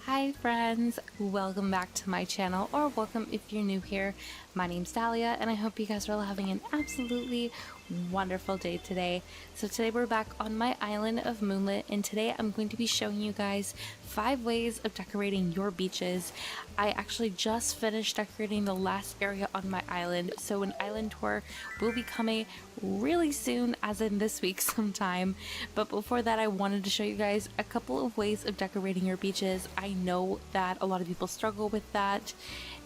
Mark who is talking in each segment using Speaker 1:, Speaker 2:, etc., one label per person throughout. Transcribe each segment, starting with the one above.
Speaker 1: Hi friends, welcome back to my channel, or welcome if you're new here. My name's Dalia and I hope you guys are all having an absolutely wonderful day today. So today we're back on my island of Moonlit, and today I'm going to be showing you guys 5 ways of decorating your beaches. I actually just finished decorating the last area on my island, so an island tour will be coming really soon, as in this week sometime. But before that, I wanted to show you guys a couple of ways of decorating your beaches. I know that a lot of people struggle with that,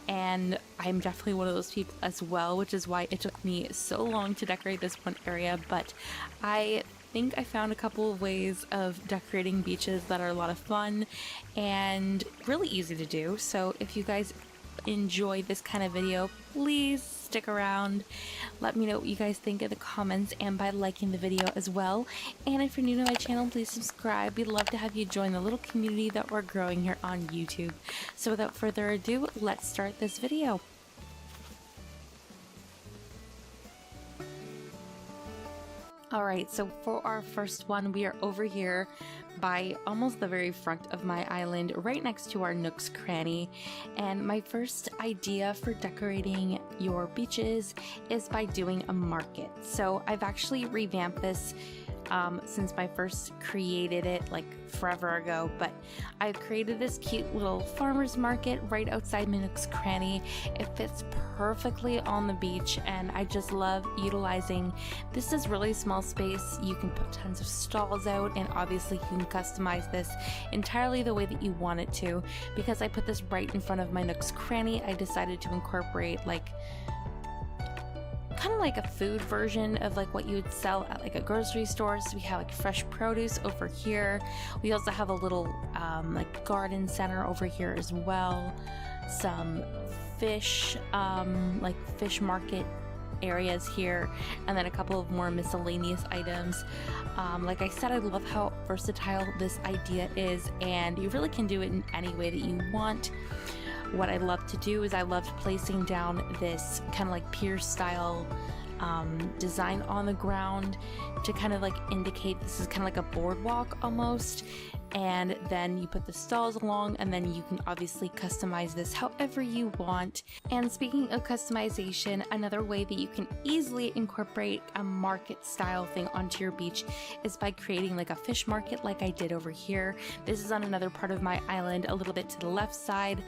Speaker 1: and I'm definitely one of those people as well, which is why it took me so long to decorate this one area. But I think I found a couple of ways of decorating beaches that are a lot of fun and really easy to do. So if you guys enjoy this kind of video, please stick around. Let me know what you guys think in the comments and by liking the video as well. And if you're new to my channel, please subscribe. We'd love to have you join the little community that we're growing here on YouTube. So without further ado, let's start this video. Alright, so for our first one, we are over here by almost the very front of my island, right next to our Nook's Cranny. And my first idea for decorating your beaches is by doing a market. So I've actually revamped this since I first created it like forever ago, but I've created this cute little farmer's market right outside my Nook's Cranny. It fits perfectly on the beach, and I just love utilizing this is really small space. You can put tons of stalls out, and obviously you can customize this entirely the way that you want it to. Because I put this right in front of my Nook's Cranny, I decided to incorporate like kind of like a food version of like what you would sell at like a grocery store. So we have like fresh produce over here. We also have a little like garden center over here as well. Some fish, like fish market areas here, and then a couple of more miscellaneous items. Like I said, I love how versatile this idea is, and you really can do it in any way that you want. What I love to do is I loved placing down this kind of like pier style design on the ground to kind of like indicate this is kind of like a boardwalk almost. And then you put the stalls along, and then you can obviously customize this however you want. And speaking of customization, another way that you can easily incorporate a market style thing onto your beach is by creating like a fish market like I did over here. This is on another part of my island, a little bit to the left side,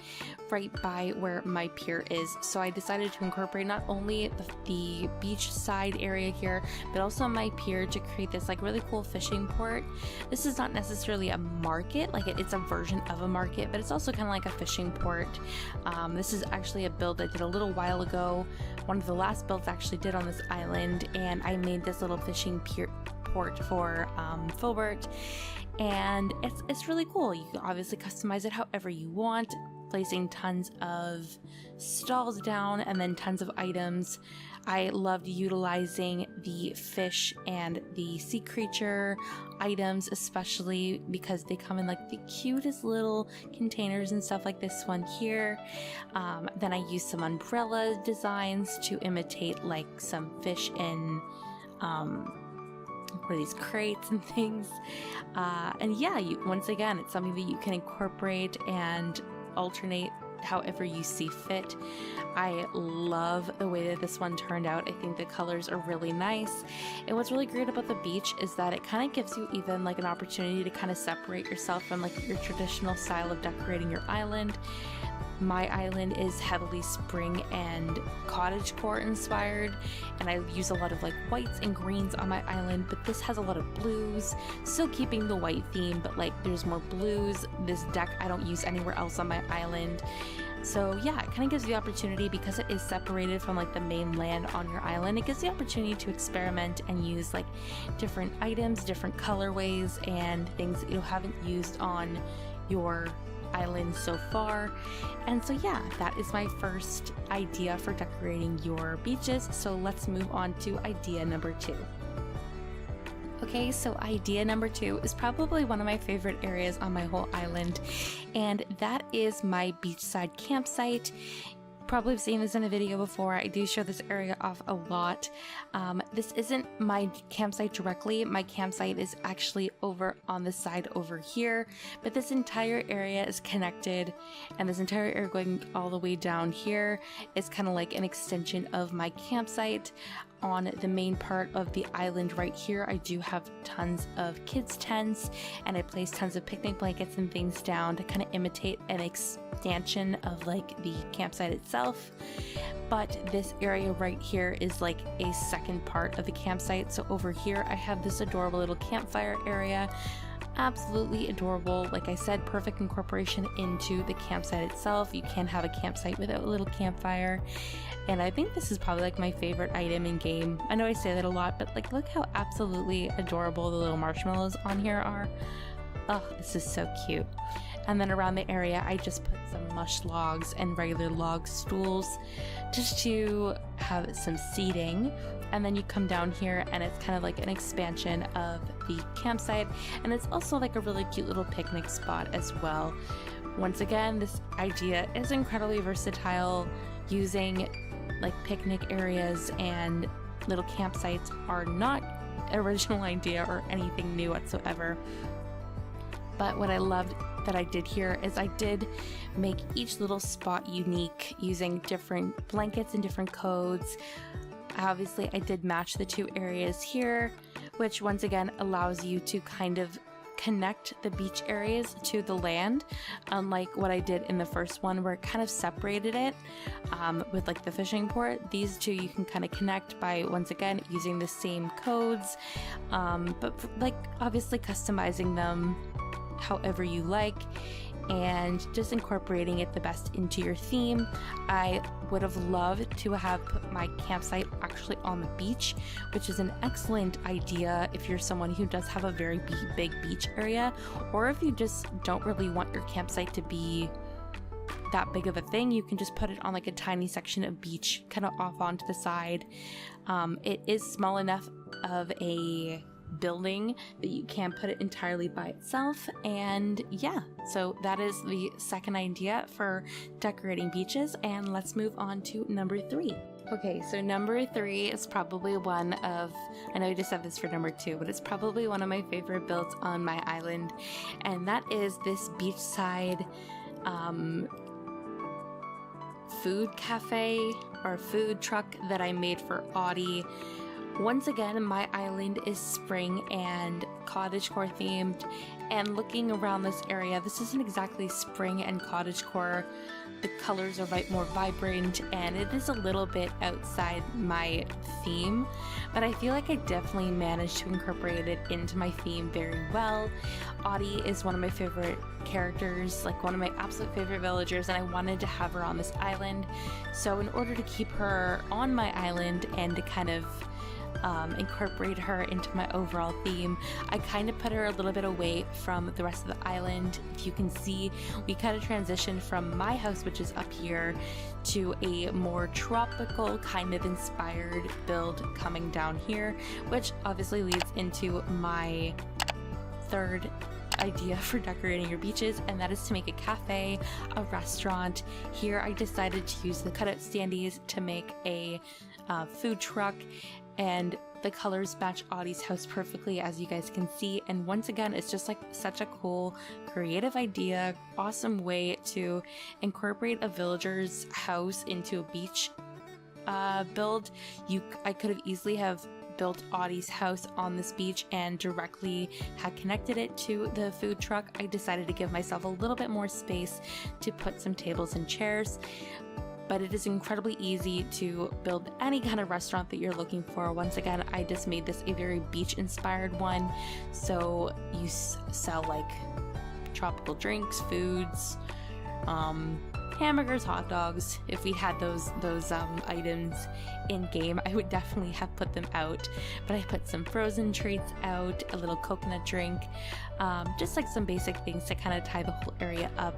Speaker 1: right by where my pier is. So I decided to incorporate not only the beach side area here, but also my pier to create this like really cool fishing port. This is not necessarily a market, like it's a version of a market, but it's also kind of like a fishing port. This is actually a build I did a little while ago, one of the last builds I actually did on this island, and I made this little fishing port for Filbert, and it's really cool. You can obviously customize it however you want, placing tons of stalls down and then tons of items. I loved utilizing the fish and the sea creature items, especially because they come in like the cutest little containers and stuff, like this one here. Then I used some umbrella designs to imitate like some fish in what are these, crates and things. And yeah, once again, it's something that you can incorporate and alternate however you see fit. I love the way that this one turned out. I think the colors are really nice, and what's really great about the beach is that it kind of gives you even like an opportunity to kind of separate yourself from like your traditional style of decorating your island. My island is heavily spring and cottagecore inspired, and I use a lot of like whites and greens on my island, but this has a lot of blues, still keeping the white theme, but like there's more blues. This deck I don't use anywhere else on my island. So yeah, it kind of gives you the opportunity, because it is separated from like the main land on your island, it gives the opportunity to experiment and use like different items, different colorways, and things that you haven't used on your island so far. And so yeah, that is my first idea for decorating your beaches. So let's move on to idea number 2. Okay, so idea number 2 is probably one of my favorite areas on my whole island, and that is my beachside campsite. probably have seen this in a video before. I do show this area off a lot. This isn't my campsite directly. My campsite is actually over on the side over here, but this entire area is connected, and this entire area going all the way down here is kind of like an extension of my campsite. On the main part of the island right here, I do have tons of kids' tents, and I place tons of picnic blankets and things down to kind of imitate an expansion of like the campsite itself. But this area right here is like a second part of the campsite. So over here I have this adorable little campfire area. Absolutely adorable. Like I said, perfect incorporation into the campsite itself. You can't have a campsite without a little campfire. And I think this is probably like my favorite item in game. I know I say that a lot, but like look how absolutely adorable the little marshmallows on here are. Oh, this is so cute. And then around the area, I just put some mush logs and regular log stools just to have some seating. And then you come down here and it's kind of like an expansion of the campsite. And it's also like a really cute little picnic spot as well. Once again, this idea is incredibly versatile. Using like picnic areas and little campsites are not an original idea or anything new whatsoever. But what I loved that I did here is I did make each little spot unique using different blankets and different codes. Obviously, I did match the two areas here, which once again allows you to kind of connect the beach areas to the land, unlike what I did in the first one where it kind of separated it with like the fishing port. These two you can kind of connect by once again using the same codes, but like obviously customizing them however you like and just incorporating it the best into your theme. I would have loved to have put my campsite actually on the beach, which is an excellent idea if you're someone who does have a very big beach area, or if you just don't really want your campsite to be that big of a thing. You can just put it on like a tiny section of beach kind of off onto the side. It is small enough of a building that you can put it entirely by itself. And yeah, so that is the second idea for decorating beaches. And let's move on to number 3. Okay, so number 3 is probably one of, I know I just said this for number 2, but it's probably one of my favorite builds on my island, and that is this beachside food cafe or food truck that I made for Audie. Once again, my island is spring and cottagecore themed, and looking around this area, this isn't exactly spring and cottagecore. The colors are more vibrant, and it is a little bit outside my theme, but I feel like I definitely managed to incorporate it into my theme very well. Audie is one of my favorite characters, like one of my absolute favorite villagers, and I wanted to have her on this island. So in order to keep her on my island and to kind of incorporate her into my overall theme, I kind of put her a little bit away from the rest of the island. If you can see, we kind of transitioned from my house, which is up here, to a more tropical kind of inspired build coming down here, which obviously leads into my third idea for decorating your beaches, and that is to make a cafe, a restaurant. Here I decided to use the cutout standees to make a food truck, and the colors match Audie's house perfectly, as you guys can see. And once again, it's just like such a cool creative idea, awesome way to incorporate a villager's house into a beach build. I could have easily have built Audie's house on this beach and directly had connected it to the food truck. I decided to give myself a little bit more space to put some tables and chairs. But it is incredibly easy to build any kind of restaurant that you're looking for. Once again, I just made this a very beach-inspired one. So you sell like tropical drinks, foods, hamburgers, hot dogs. If we had those items in game, I would definitely have put them out. But I put some frozen treats out, a little coconut drink, just like some basic things to kind of tie the whole area up.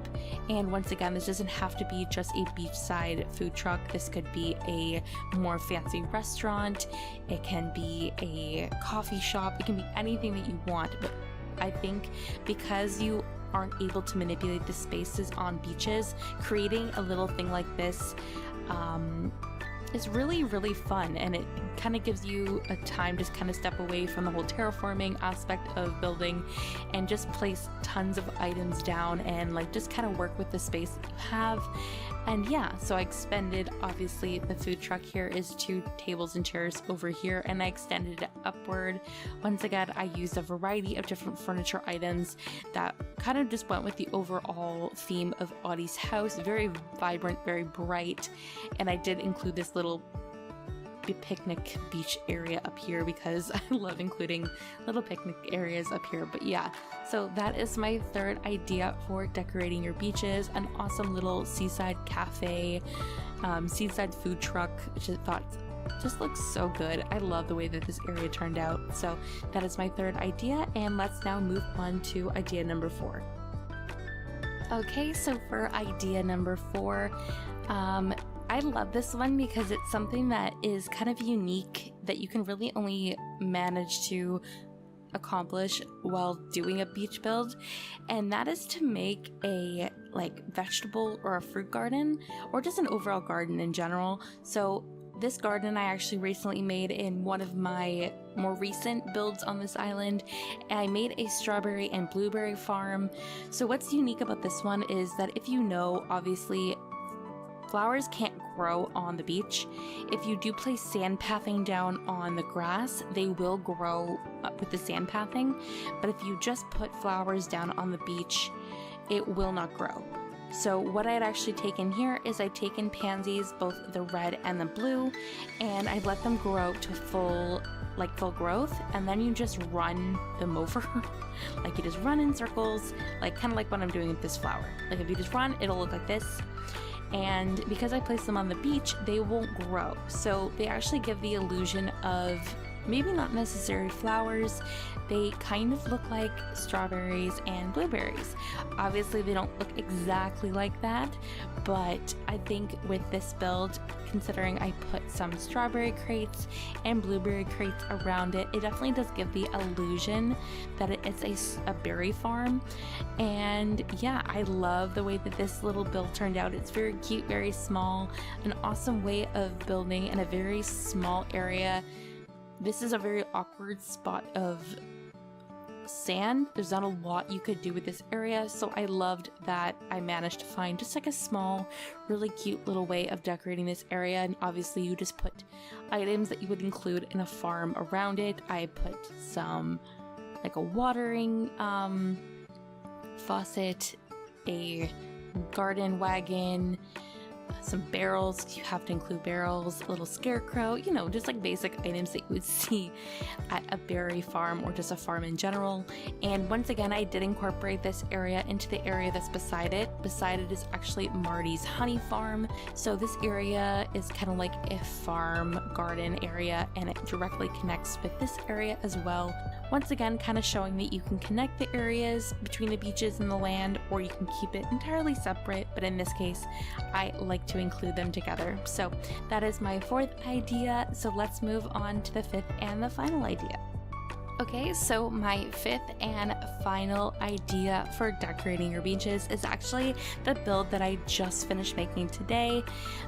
Speaker 1: And once again, this doesn't have to be just a beachside food truck. This could be a more fancy restaurant. It can be a coffee shop. It can be anything that you want. But I think because you aren't able to manipulate the spaces on beaches, creating a little thing like this is really, really fun, and it kind of gives you a time to kind of step away from the whole terraforming aspect of building and just place tons of items down and like just kind of work with the space that you have. And yeah, so I expanded, obviously the food truck here is 2 tables and chairs over here, and I extended it upward. Once again, I used a variety of different furniture items that kind of just went with the overall theme of Audie's house. Very vibrant, very bright, and I did include this little picnic beach area up here because I love including little picnic areas up here. But yeah, so that is my third idea for decorating your beaches. An awesome little seaside cafe, seaside food truck, which I thought just looks so good. I love the way that this area turned out. So that is my third idea, and let's now move on to idea number 4. Okay, so for idea number 4, I love this one because it's something that is kind of unique that you can really only manage to accomplish while doing a beach build, and that is to make a like vegetable or a fruit garden, or just an overall garden in general. So this garden I actually recently made in one of my more recent builds on this island. I made a strawberry and blueberry farm. So what's unique about this one is that, if you know, obviously flowers can't grow on the beach. If you do place sand pathing down on the grass, they will grow up with the sand pathing. But if you just put flowers down on the beach, it will not grow. So what I had actually taken here is I'd taken pansies, both the red and the blue, and I let them grow to full growth, and then you just run them over. Like you just run in circles, like kind of like what I'm doing with this flower. Like if you just run, it'll look like this. And because I placed them on the beach, they won't grow. So they actually give the illusion of maybe not necessarily flowers. They kind of look like strawberries and blueberries. Obviously they don't look exactly like that, but I think with this build, considering I put some strawberry crates and blueberry crates around it, it definitely does give the illusion that it's a berry farm. And yeah, I love the way that this little build turned out. It's very cute, very small, an awesome way of building in a very small area. This is a very awkward spot of sand. There's not a lot you could do with this area, so I loved that I managed to find just like a small, really cute little way of decorating this area. And obviously you just put items that you would include in a farm around it. I put some like a watering faucet, a garden wagon, some barrels. You have to include barrels, a little scarecrow, you know, just like basic items that you would see at a berry farm or just a farm in general. And once again, I did incorporate this area into the area that's beside it. Beside it is actually Marty's honey farm. So this area is kind of like a farm garden area, and it directly connects with this area as well. Once again, kind of showing that you can connect the areas between the beaches and the land, or you can keep it entirely separate, but in this case, I like to include them together. So that is my fourth idea. So let's move on to the fifth and the final idea. Okay, so my fifth and final idea for decorating your beaches is actually the build that I just finished making today.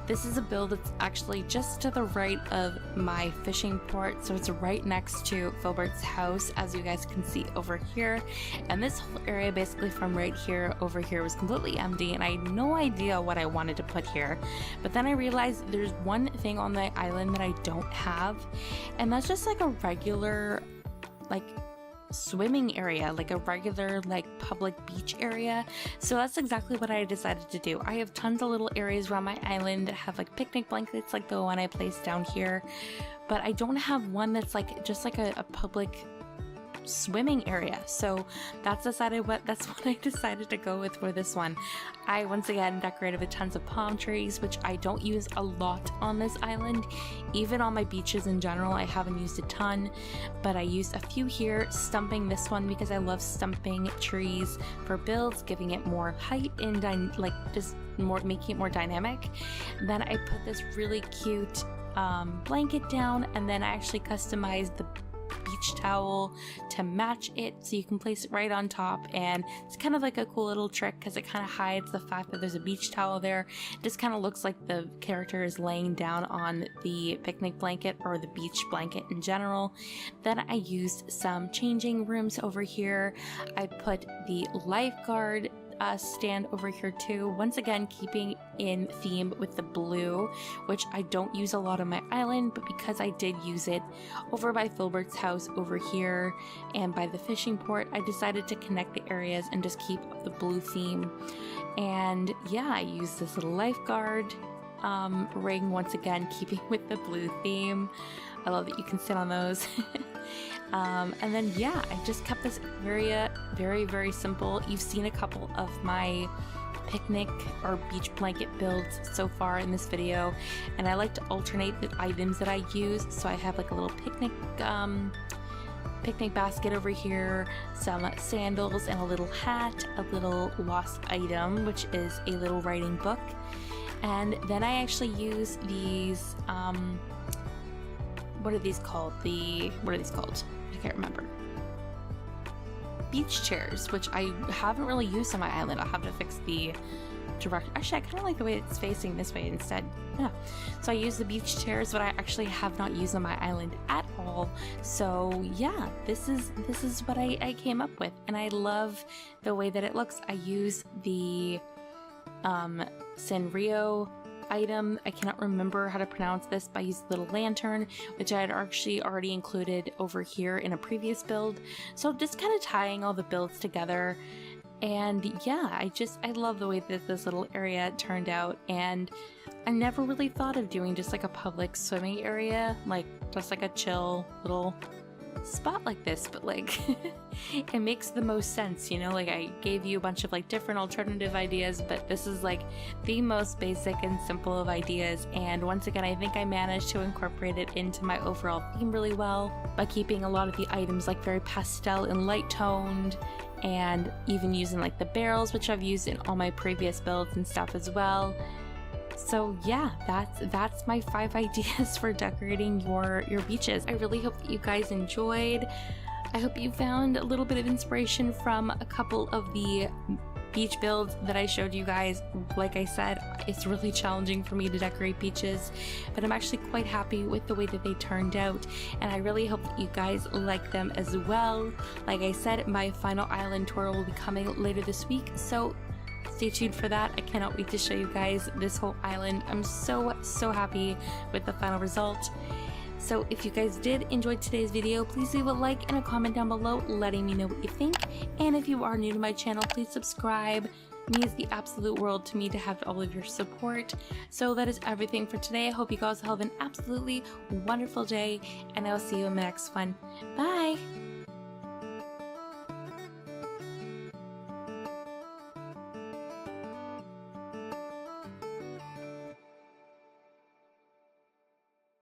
Speaker 1: This is a build that's actually just to the right of my fishing port, so it's right next to Filbert's house, as you guys can see over here. And this whole area, basically from right here over here, was completely empty, and I had no idea what I wanted to put here. But then I realized there's one thing on the island that I don't have, and that's just like a regular like swimming area, like a regular like public beach area. So that's exactly what I decided to do. I have tons of little areas around my island that have like picnic blankets like the one I placed down here, but I don't have one that's like just like a public swimming area. So that's what I decided to go with for this one. I once again decorated with tons of palm trees, which I don't use a lot on this island. Even on my beaches in general, I haven't used a ton, but I used a few here, stumping this one because I love stumping trees for builds, giving it more height and making it more dynamic. Then I put this really cute blanket down, and then I actually customized the beach towel to match it, so you can place it right on top, and it's kind of like a cool little trick because it kind of hides the fact that there's a beach towel there. It just kind of looks like the character is laying down on the picnic blanket or the beach blanket in general. Then I used some changing rooms over here. I put the lifeguard stand over here too, once again keeping in theme with the blue, which I don't use a lot on my island, but because I did use it over by Filbert's house over here and by the fishing port, I decided to connect the areas and just keep the blue theme. And yeah, I used this little lifeguard ring, once again keeping with the blue theme. I love that you can sit on those. And then yeah, I just kept this area very simple. You've seen a couple of my picnic or beach blanket builds so far in this video, and I like to alternate the items that I use. So I have like a little picnic basket over here, some sandals and a little hat, a little lost item, which is a little writing book, and then I actually use these what are these called? I can't remember. Beach chairs, which I haven't really used on my island. I'll have to fix the direction. Actually, I kind of like the way it's facing this way instead. Yeah. So I use the beach chairs, but I actually have not used on my island at all. So yeah, this is what I came up with, and I love the way that it looks. I use the Sanrio item. I cannot remember how to pronounce this, but I used the little lantern, which I had actually already included over here in a previous build. So just kind of tying all the builds together. And yeah, I love the way that this little area turned out, and I never really thought of doing just like a public swimming area, like just like a chill little spot like this, but like it makes the most sense, you know. Like I gave you a bunch of like different alternative ideas, but this is like the most basic and simple of ideas, and once again I think I managed to incorporate it into my overall theme really well by keeping a lot of the items like very pastel and light toned, and even using like the barrels, which I've used in all my previous builds and stuff as well. So yeah, that's my 5 ideas for decorating your beaches. I really hope that you guys enjoyed. I hope you found a little bit of inspiration from a couple of the beach builds that I showed you guys. Like I said, it's really challenging for me to decorate beaches, but I'm actually quite happy with the way that they turned out, and I really hope that you guys like them as well. Like I said, my final island tour will be coming later this week, so stay tuned for that. I cannot wait to show you guys this whole island. I'm so happy with the final result. So if you guys did enjoy today's video, please leave a like and a comment down below letting me know what you think. And if you are new to my channel, please subscribe. It means the absolute world to me to have all of your support. So that is everything for today. I hope you guys have an absolutely wonderful day, and I'll see you in the next one. Bye!